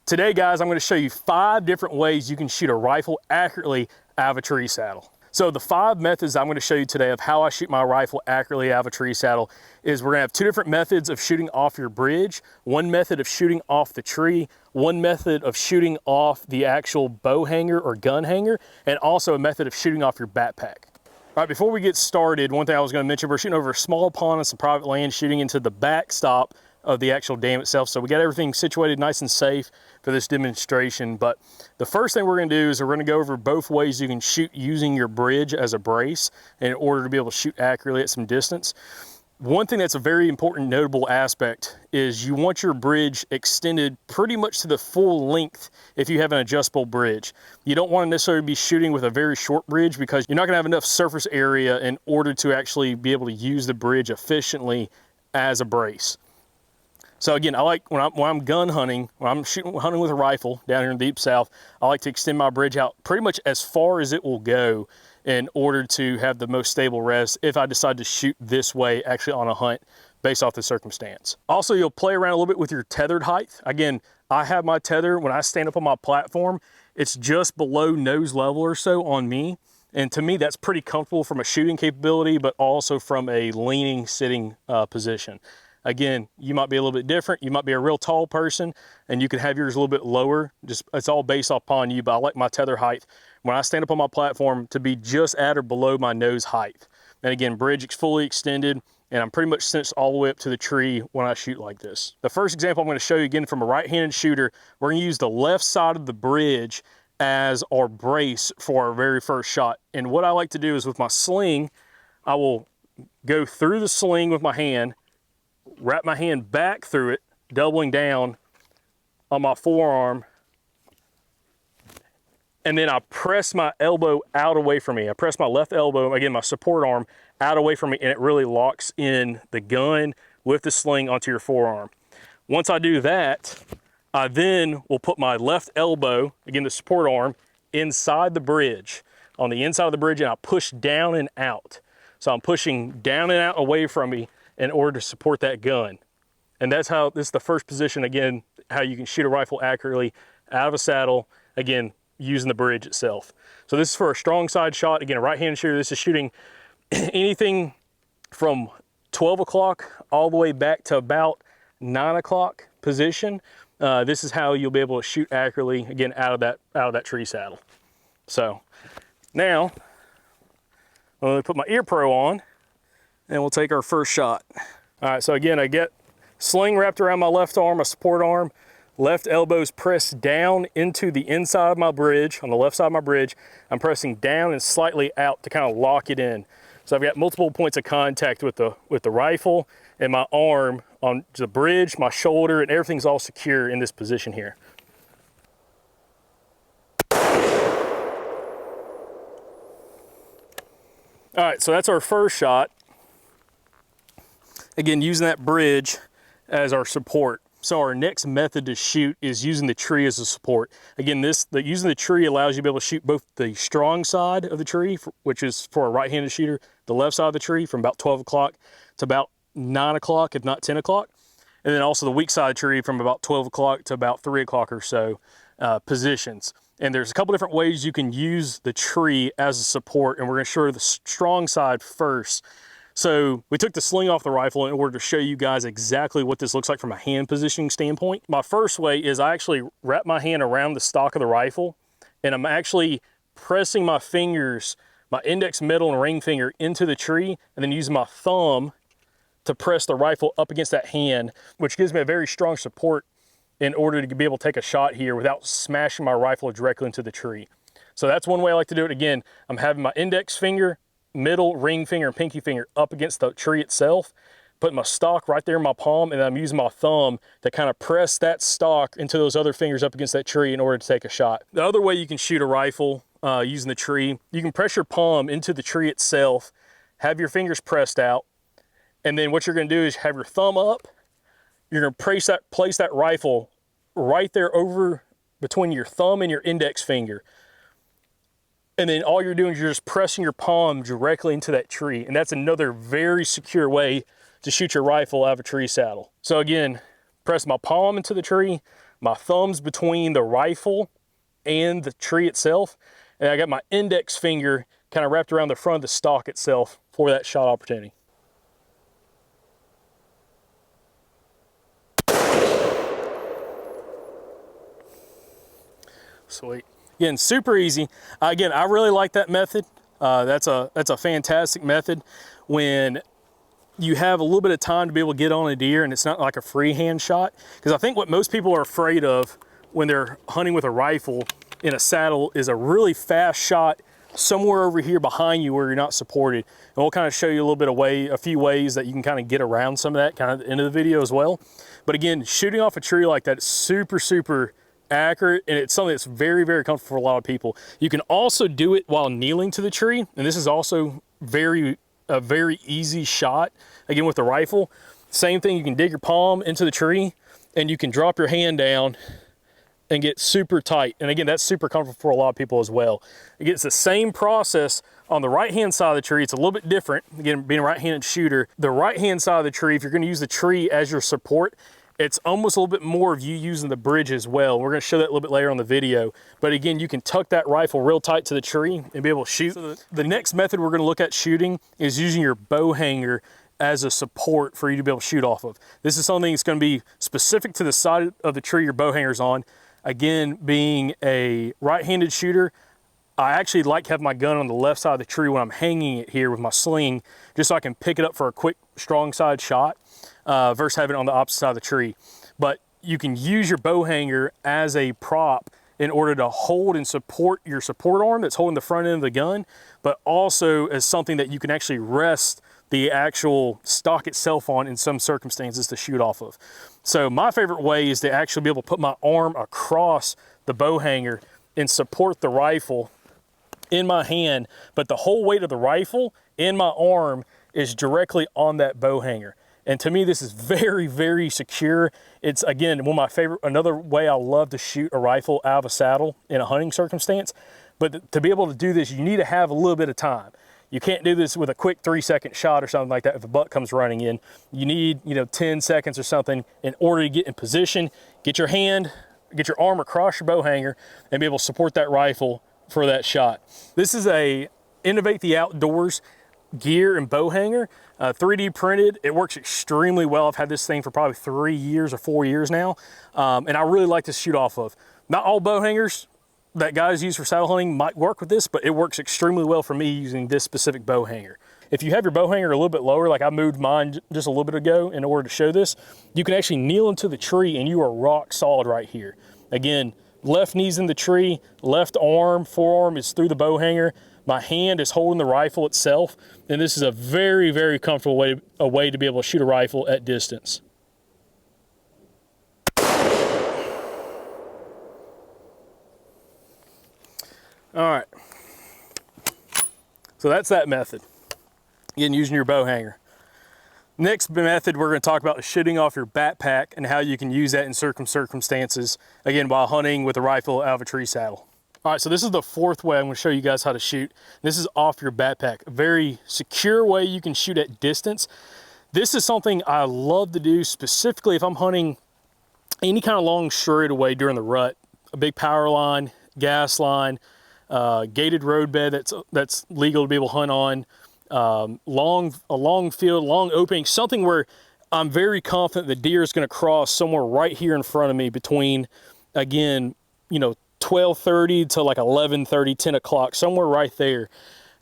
Today, guys, I'm going to show you 5 different ways you can shoot a rifle accurately out of a tree saddle. So the 5 methods I'm going to show you today of how I shoot my rifle accurately out of a tree saddle is we're going to have 2 different methods of shooting off your bridge, 1 method of shooting off the tree, 1 method of shooting off the actual bow hanger or gun hanger, and also a method of shooting off your backpack. All right, before we get started, one thing I was going to mention, we're shooting over a small pond on some private land, shooting into the backstop of the actual dam itself. So we got everything situated nice and safe for this demonstration. But the first thing we're going to do is we're going to go over both ways you can shoot using your bridge as a brace in order to be able to shoot accurately at some distance. One thing that's a very important notable aspect is you want your bridge extended pretty much to the full length if you have an adjustable bridge. You don't want to necessarily be shooting with a very short bridge because you're not going to have enough surface area in order to actually be able to use the bridge efficiently as a brace. So again, I like when I'm gun hunting, when I'm hunting with a rifle down here in the deep south, I like to extend my bridge out pretty much as far as it will go in order to have the most stable rest if I decide to shoot this way actually on a hunt based off the circumstance. Also, you'll play around a little bit with your tethered height. Again, I have my tether, when I stand up on my platform, it's just below nose level or so on me. And to me, that's pretty comfortable from a shooting capability, but also from a leaning, sitting position. Again, you might be a little bit different. You might be a real tall person and you can have yours a little bit lower. Just it's all based upon you, but I like my tether height when I stand up on my platform to be just at or below my nose height. And again, bridge fully extended, and I'm pretty much cinched all the way up to the tree when I shoot like this. The first example I'm going to show you again from a right-handed shooter, we're going to use the left side of the bridge as our brace for our very first shot. And what I like to do is with my sling, I will go through the sling with my hand, wrap my hand back through it, doubling down on my forearm, and then I press my elbow out away from me. I press my left elbow, again, my support arm, out away from me, and it really locks in the gun with the sling onto your forearm. Once I do that, I then will put my left elbow, again, the support arm, inside the bridge, on the inside of the bridge, and I push down and out. So I'm pushing down and out away from me in order to support that gun. And that's how, this is the first position, again, how you can shoot a rifle accurately out of a saddle, again, using the bridge itself. So this is for a strong side shot. Again, a right-handed shooter, this is shooting anything from 12 o'clock all the way back to about 9 o'clock position. This is how you'll be able to shoot accurately, again, out of that tree saddle. So now, I'm gonna put my ear pro on, and we'll take our first shot. All right, so again, I get sling wrapped around my left arm, my support arm, left elbow's pressed down into the inside of my bridge, on the left side of my bridge. I'm pressing down and slightly out to kind of lock it in. So I've got multiple points of contact with the rifle and my arm on the bridge, my shoulder, and everything's all secure in this position here. All right, so that's our first shot. Again, using that bridge as our support. So our next method to shoot is using the tree as a support. Again, using the tree allows you to be able to shoot both the strong side of the tree, which is for a right-handed shooter, the left side of the tree from about 12 o'clock to about 9 o'clock, if not 10 o'clock. And then also the weak side of the tree from about 12 o'clock to about 3 o'clock or so positions. And there's a couple different ways you can use the tree as a support, and we're gonna show the strong side first. So we took the sling off the rifle in order to show you guys exactly what this looks like from a hand positioning standpoint. My first way is I actually wrap my hand around the stock of the rifle, and I'm actually pressing my fingers, my index, middle, and ring finger into the tree, and then using my thumb to press the rifle up against that hand, which gives me a very strong support in order to be able to take a shot here without smashing my rifle directly into the tree. So that's one way I like to do it. Again, I'm having my index finger, middle, ring finger, and pinky finger up against the tree itself, putting my stock right there in my palm, and I'm using my thumb to kind of press that stock into those other fingers up against that tree in order to take a shot. The other way you can shoot a rifle using the tree, you can press your palm into the tree itself, have your fingers pressed out, and then what you're gonna do is have your thumb up, you're gonna place that rifle right there over between your thumb and your index finger. And then all you're doing is you're just pressing your palm directly into that tree. And that's another very secure way to shoot your rifle out of a tree saddle. So again, press my palm into the tree, my thumbs between the rifle and the tree itself, and I got my index finger kind of wrapped around the front of the stock itself for that shot opportunity. Sweet. Again, super easy. Again, I really like that method. That's a fantastic method when you have a little bit of time to be able to get on a deer and it's not like a freehand shot. Because I think what most people are afraid of when they're hunting with a rifle in a saddle is a really fast shot somewhere over here behind you where you're not supported. And we'll kind of show you a little bit of a few ways that you can kind of get around some of that kind of at the end of the video as well. But again, shooting off a tree like that is super, super accurate, and it's something that's very, very comfortable for a lot of people. You can also do it while kneeling to the tree, and this is also a very easy shot. Again, with the rifle, same thing. You can dig your palm into the tree, and you can drop your hand down and get super tight. And again, that's super comfortable for a lot of people as well. Again, it's the same process on the right-hand side of the tree. It's a little bit different. Again, being a right-handed shooter, the right-hand side of the tree, if you're going to use the tree as your support, it's almost a little bit more of you using the bridge as well. We're going to show that a little bit later on the video. But again, you can tuck that rifle real tight to the tree and be able to shoot. So the next method we're going to look at shooting is using your bow hanger as a support for you to be able to shoot off of. This is something that's going to be specific to the side of the tree your bow hanger's on. Again, being a right-handed shooter, I actually like having my gun on the left side of the tree when I'm hanging it here with my sling, just so I can pick it up for a quick strong side shot. Versus having it on the opposite side of the tree. But you can use your bow hanger as a prop in order to hold and support your support arm that's holding the front end of the gun, but also as something that you can actually rest the actual stock itself on in some circumstances to shoot off of. So my favorite way is to actually be able to put my arm across the bow hanger and support the rifle in my hand, but the whole weight of the rifle in my arm is directly on that bow hanger. And to me, this is very, very secure. It's, again, one of my favorite, another way I love to shoot a rifle out of a saddle in a hunting circumstance. But to be able to do this, you need to have a little bit of time. You can't do this with a quick 3-second shot or something like that if a buck comes running in. You need, 10 seconds or something in order to get in position, get your arm across your bow hanger, and be able to support that rifle for that shot. This is a Innovate the Outdoors gear and bow hanger, 3D printed. It works extremely well. I've had this thing for probably 3 years or 4 years now, and I really like to shoot off of. Not all bow hangers that guys use for saddle hunting might work with this, but it works extremely well for me using this specific bow hanger. If you have your bow hanger a little bit lower, like I moved mine just a little bit ago in order to show this, you can actually kneel into the tree and you are rock solid right here. Again, left knee's in the tree, left arm, forearm is through the bow hanger. My hand is holding the rifle itself, and this is a very, very comfortable way to be able to shoot a rifle at distance. All right, so that's that method. Again, using your bow hanger. Next method we're going to talk about is shooting off your backpack and how you can use that in certain circumstances, again, while hunting with a rifle out of a tree saddle. All right, so this is the fourth way I'm going to show you guys how to shoot. This is off your backpack. A very secure way you can shoot at distance. This is something I love to do specifically if I'm hunting any kind of long straightaway during the rut. A big power line, gas line, gated roadbed that's legal to be able to hunt on, a long field, long opening, something where I'm very confident the deer is going to cross somewhere right here in front of me between, again, 12:30 to like 11:30, 10 o'clock, somewhere right there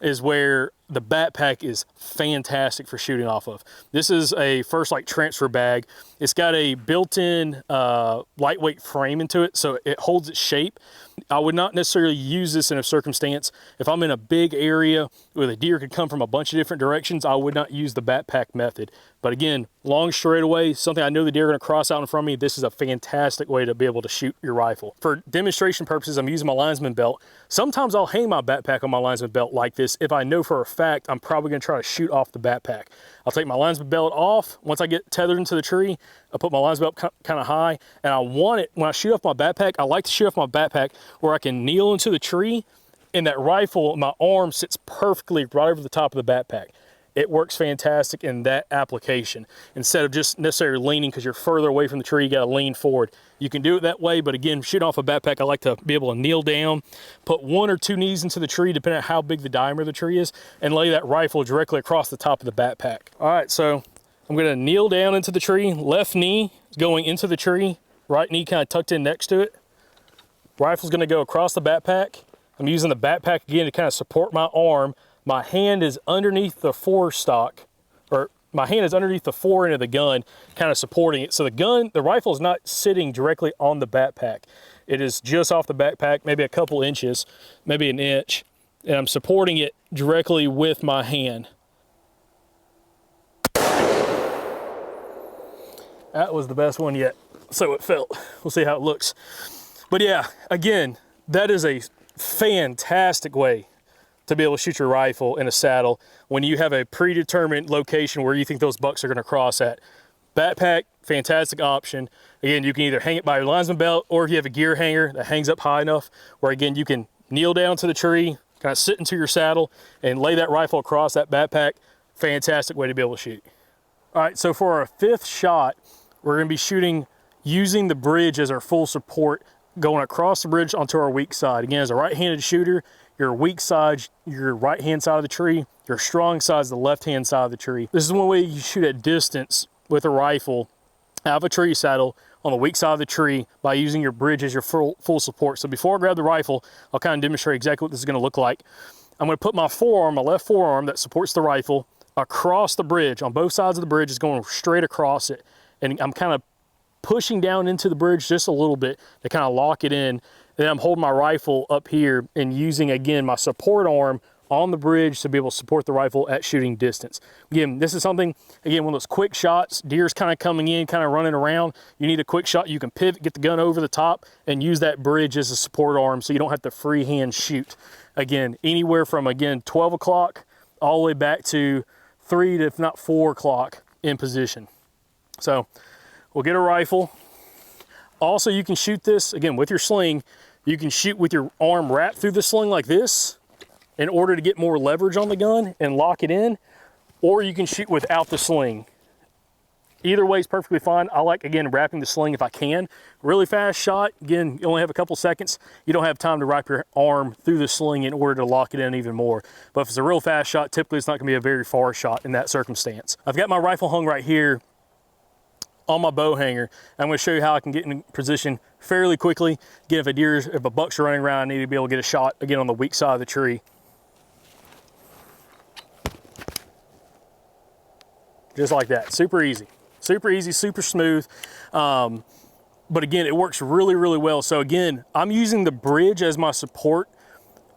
is where the backpack is fantastic for shooting off of. This is a First Light transfer bag. It's got a built-in lightweight frame into it, so it holds its shape. I would not necessarily use this in a circumstance. If I'm in a big area where the deer could come from a bunch of different directions, I would not use the backpack method. But again, long straightaway, something I know the deer are going to cross out in front of me, this is a fantastic way to be able to shoot your rifle. For demonstration purposes, I'm using my linesman belt. Sometimes I'll hang my backpack on my linesman belt like this if I know for a fact I'm probably going to try to shoot off the backpack. I'll take my linesman belt off. Once I get tethered into the tree, I put my linesman belt kind of high, and I want it, when I shoot off my backpack, I like to shoot off my backpack where I can kneel into the tree, and that rifle, my arm sits perfectly right over the top of the backpack. it works fantastic in that application. Instead of just necessarily leaning because you're further away from the tree, you gotta lean forward. You can do it that way, but again, shooting off a backpack, I like to be able to kneel down, put 1 or 2 knees into the tree, depending on how big the diameter of the tree is, and lay that rifle directly across the top of the backpack. All right, so I'm gonna kneel down into the tree, left knee is going into the tree, right knee kind of tucked in next to it. Rifle's gonna go across the backpack. I'm using the backpack again to kind of support my arm. My hand is underneath the forestock, or my hand is underneath the fore end of the gun, kind of supporting it. So the rifle is not sitting directly on the backpack. It is just off the backpack, maybe a couple inches, maybe an inch, and I'm supporting it directly with my hand. That was the best one yet, so it felt. We'll see how it looks. But yeah, again, that is a fantastic way to be able to shoot your rifle in a saddle when you have a predetermined location where you think those bucks are going to cross at. Backpack, fantastic option. Again, you can either hang it by your linesman belt, or if you have a gear hanger that hangs up high enough where, again, you can kneel down to the tree, kind of sit into your saddle and lay that rifle across that backpack. Fantastic way to be able to shoot. All right, so for our 5th shot, we're going to be shooting using the bridge as our full support, going across the bridge onto our weak side. Again, as a right-handed shooter, your weak side, your right-hand side of the tree, your strong side is the left-hand side of the tree. This is one way you shoot at distance with a rifle out of a tree saddle on the weak side of the tree by using your bridge as your full support. So before I grab the rifle, I'll kind of demonstrate exactly what this is going to look like. I'm going to put my forearm, my left forearm that supports the rifle, across the bridge. On both sides of the bridge is going straight across it. And I'm kind of pushing down into the bridge just a little bit to kind of lock it in. Then I'm holding my rifle up here and using, again, my support arm on the bridge to be able to support the rifle at shooting distance. Again, this is something, again, one of those quick shots, deer's kind of coming in, kind of running around. You need a quick shot. You can pivot, get the gun over the top, and use that bridge as a support arm so you don't have to freehand shoot. Again, anywhere from, again, 12 o'clock all the way back to 3 to, if not 4 o'clock in position. So we'll get a rifle. Also, you can shoot this, again, with your sling. You can shoot with your arm wrapped through the sling like this in order to get more leverage on the gun and lock it in, or you can shoot without the sling. Either way is perfectly fine. I like, again, wrapping the sling if I can. Really fast shot, again, you only have a couple seconds. You don't have time to wrap your arm through the sling in order to lock it in even more. But if it's a real fast shot, typically it's not gonna be a very far shot in that circumstance. I've got my rifle hung right here on my bow hanger. I'm going to show you how I can get in position fairly quickly. Again, if a buck's running around, I need to be able to get a shot again on the weak side of the tree. Just like that, super easy, super smooth. But again, it works really, really well. So again, I'm using the bridge as my support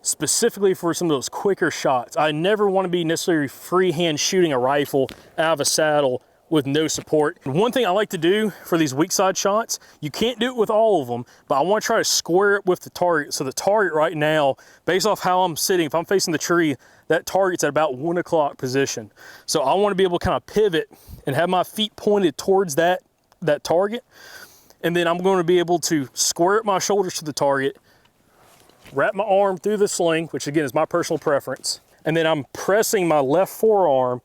specifically for some of those quicker shots. I never want to be necessarily freehand shooting a rifle out of a saddle with no support. And one thing I like to do for these weak side shots, you can't do it with all of them, but I want to try to square it with the target. So the target right now, based off how I'm sitting, if I'm facing the tree, that target's at about 1 o'clock position. So I want to be able to kind of pivot and have my feet pointed towards that target. And then I'm going to be able to square up my shoulders to the target, wrap my arm through the sling, which again is my personal preference. And then I'm pressing my left forearm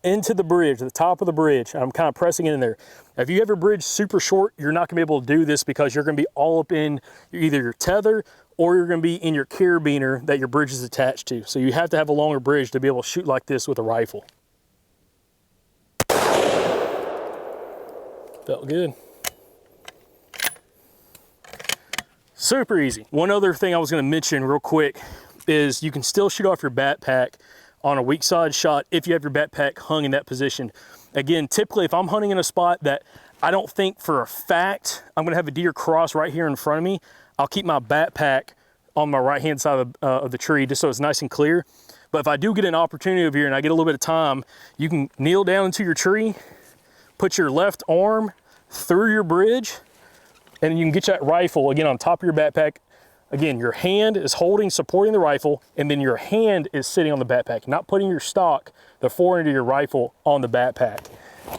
into the bridge, the top of the bridge. I'm kind of pressing it in there. If you have your bridge super short, you're not gonna be able to do this because you're gonna be all up in either your tether or you're gonna be in your carabiner that your bridge is attached to. So you have to have a longer bridge to be able to shoot like this with a rifle. Felt good. Super easy. One other thing I was gonna mention real quick is you can still shoot off your backpack on a weak side shot if you have your backpack hung in that position. Again, typically if I'm hunting in a spot that I don't think for a fact I'm gonna have a deer cross right here in front of me, I'll keep my backpack on my right hand side of the tree just so it's nice and clear. But if I do get an opportunity over here and I get a little bit of time, you can kneel down into your tree, put your left arm through your bridge, and you can get that rifle again on top of your backpack. Again, your hand is supporting the rifle, and then your hand is sitting on the backpack, not putting your stock, the fore end of your rifle, on the backpack.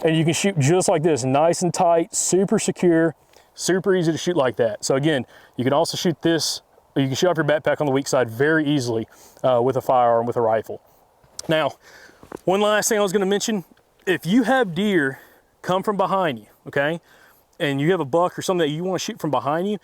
And you can shoot just like this, nice and tight, super secure, super easy to shoot like that. So again, you can also shoot this, you can shoot off your backpack on the weak side very easily with a firearm, with a rifle. Now, One last thing I was gonna mention, if you have deer come from behind you, okay, and you have a buck or something that you wanna shoot from behind you,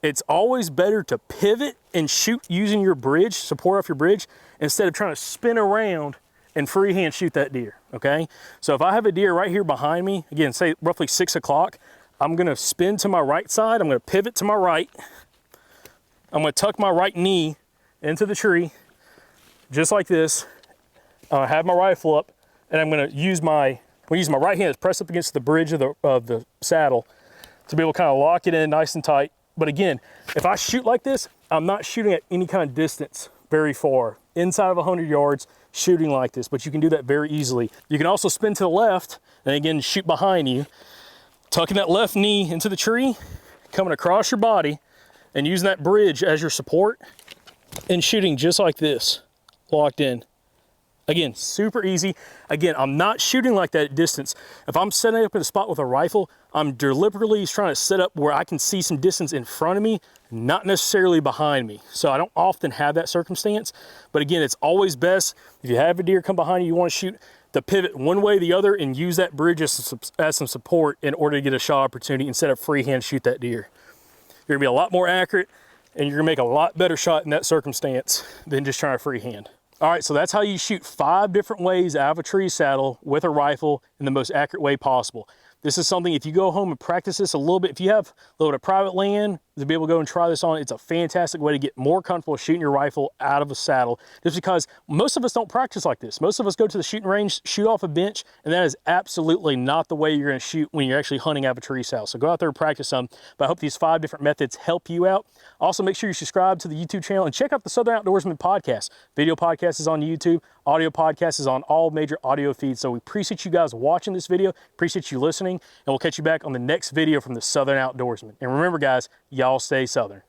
it's always better to pivot and shoot using your bridge, support off your bridge, instead of trying to spin around and freehand shoot that deer, okay? So if I have a deer right here behind me, again, say roughly 6 o'clock, I'm gonna spin to my right side, I'm gonna pivot to my right, I'm gonna tuck my right knee into the tree, just like this. I have my rifle up, and I'm gonna use my right hand to press up against the bridge of the saddle to be able to kind of lock it in nice and tight. But again, if I shoot like this, I'm not shooting at any kind of distance very far, inside of 100 yards, shooting like this, but you can do that very easily. You can also spin to the left, and again, shoot behind you, tucking that left knee into the tree, coming across your body, and using that bridge as your support, and shooting just like this, locked in. Again, super easy. Again, I'm not shooting like that at distance. If I'm setting up in a spot with a rifle, I'm deliberately trying to set up where I can see some distance in front of me, not necessarily behind me. So I don't often have that circumstance. But again, it's always best, if you have a deer come behind you, you want to shoot, to pivot one way or the other and use that bridge as some support in order to get a shot opportunity instead of freehand shoot that deer. You're gonna be a lot more accurate, and you're gonna make a lot better shot in that circumstance than just trying to freehand. All right, so that's how you shoot 5 different ways out of a tree saddle with a rifle in the most accurate way possible. This is something, if you go home and practice this a little bit, if you have a little bit of private land to be able to go and try this on, it's a fantastic way to get more comfortable shooting your rifle out of a saddle, just because most of us don't practice like this. Most of us go to the shooting range, shoot off a bench, and that is absolutely not the way you're gonna shoot when you're actually hunting out of a tree saddle. So go out there and practice some, but I hope these 5 different methods help you out. Also, make sure you subscribe to the YouTube channel and check out the Southern Outdoorsmen podcast. Video podcast is on YouTube, audio podcast is on all major audio feeds. So we appreciate you guys watching this video, appreciate you listening, and we'll catch you back on the next video from the Southern Outdoorsmen. And remember guys, y'all stay Southern.